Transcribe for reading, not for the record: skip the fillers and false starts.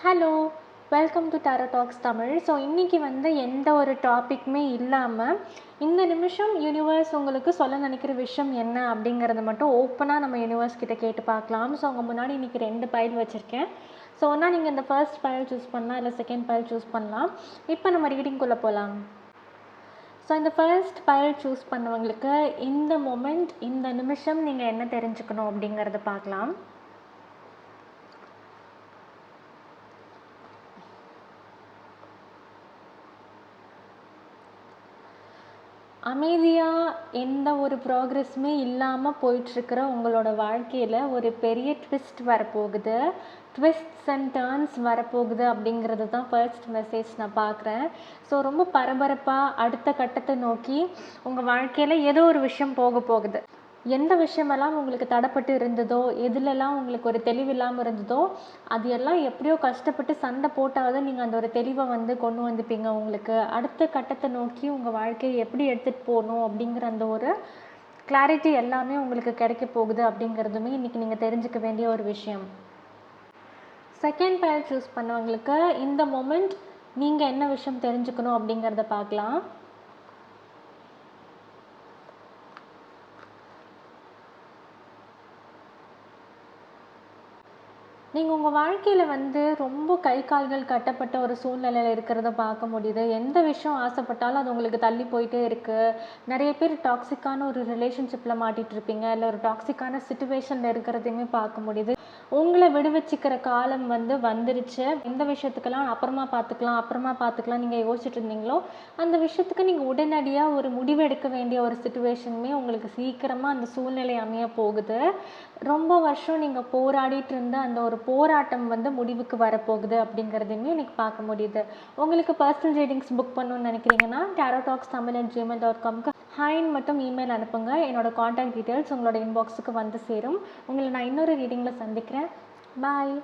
Hello, welcome to Taro Talks Tamil. So இன்றைக்கி எந்த ஒரு டாப்பிக்குமே இல்லாமல் இந்த நிமிஷம் யூனிவர்ஸ் உங்களுக்கு சொல்ல நினைக்கிற விஷயம் என்ன அப்படிங்கிறத மட்டும் ஓப்பனாக நம்ம யூனிவர்ஸ் கிட்ட கேட்டு பார்க்கலாம். ஸோ உங்கள் முன்னாடி இன்றைக்கி 2 பைல் வச்சுருக்கேன். ஸோ ஒன்றா நீங்கள் இந்த ஃபர்ஸ்ட் பைல் சூஸ் பண்ணலாம், இல்லை செகண்ட் பைல் சூஸ் பண்ணலாம். இப்போ நம்ம ரீடிங்குள்ளே போகலாம். ஸோ இந்த ஃபர்ஸ்ட் பைல் சூஸ் பண்ணவங்களுக்கு இந்த மொமெண்ட், இந்த நிமிஷம் நீங்கள் என்ன தெரிஞ்சுக்கணும் அப்படிங்கிறத பார்க்கலாம். அமைதியாக எந்த ஒரு ப்ராக்ரெஸுமே இல்லாமல் போயிட்டுருக்கிற உங்களோட வாழ்க்கையில் ஒரு பெரிய ட்விஸ்ட் வரப்போகுது, ட்விஸ்ட்ஸ் அண்ட் டர்ன்ஸ் வரப்போகுது அப்படிங்கிறது தான் ஃபர்ஸ்ட் மெசேஜ் நான் பார்க்குறேன். ஸோ ரொம்ப பரபரப்பாக அடுத்த கட்டத்தை நோக்கி உங்கள் வாழ்க்கையில் ஏதோ ஒரு விஷயம் போகுது. எந்த விஷயமெல்லாம் உங்களுக்கு தடைப்பட்டு இருந்ததோ, எதுலெல்லாம் உங்களுக்கு ஒரு தெளிவில்லாமல் இருந்ததோ, அது எல்லாம் எப்படியோ கஷ்டப்பட்டு சண்டை போட்டாவது நீங்கள் அந்த ஒரு தெளிவை கொண்டு வந்துப்பீங்க. உங்களுக்கு அடுத்த கட்டத்தை நோக்கி உங்கள் வாழ்க்கையை எப்படி எடுத்துகிட்டு போகணும் அப்படிங்கிற அந்த ஒரு கிளாரிட்டி எல்லாமே உங்களுக்கு கிடைக்க போகுது அப்படிங்கிறதுமே இன்றைக்கி நீங்கள் தெரிஞ்சுக்க வேண்டிய ஒரு விஷயம். செகண்ட் பைல் சூஸ் பண்ணவங்களுக்கு இந்த மொமெண்ட் நீங்கள் என்ன விஷயம் தெரிஞ்சுக்கணும் அப்படிங்கிறத பார்க்கலாம். நீங்கள் உங்கள் வாழ்க்கையில் ரொம்ப கை கால்கள் கட்டப்பட்ட ஒரு சூழ்நிலையில் இருக்கிறத பார்க்க முடியுது. எந்த விஷயம் ஆசைப்பட்டாலும் அது உங்களுக்கு தள்ளி போயிட்டே இருக்குது. நிறைய பேர் டாக்ஸிக்கான ஒரு ரிலேஷன்ஷிப்பில் மாட்டிகிட்டு இருப்பீங்க, இல்லை ஒரு டாக்ஸிக்கான சிச்சுவேஷனில் இருக்கிறதையுமே பார்க்க முடியுது. உங்களை விடுவிச்சிக்கிற காலம் வந்துருச்சு. எந்த விஷயத்துக்கெல்லாம் அப்புறமா பார்த்துக்கலாம் நீங்கள் யோசிச்சுட்டு இருந்தீங்களோ, அந்த விஷயத்துக்கு நீங்கள் உடனடியாக ஒரு முடிவு எடுக்க வேண்டிய ஒரு சிச்சுவேஷனுமே உங்களுக்கு சீக்கிரமாக அந்த சூழ்நிலை அமைய போகுது. ரொம்ப வருஷம் நீங்கள் போராடிட்டு இருந்த அந்த ஒரு போராட்டம் முடிவுக்கு வரப்போகுது அப்படிங்கிறதையுமே எனக்கு பார்க்க முடியுது. உங்களுக்கு பர்சனல் ரீடிங்ஸ் புக் பண்ணணும்னு நினைக்கிறீங்கன்னா tarotalkstamil@gmail.comக்கு ஹாய்ன்னு மட்டும் இமெயில் அனுப்புங்க. என்னோட காண்டாக்ட் டீட்டெயில்ஸ் உங்களோட இன்பாக்ஸுக்கு வந்து சேரும். உங்களை நான் இன்னொரு ரீடிங்கில் சந்திக்கிறேன். பாய்.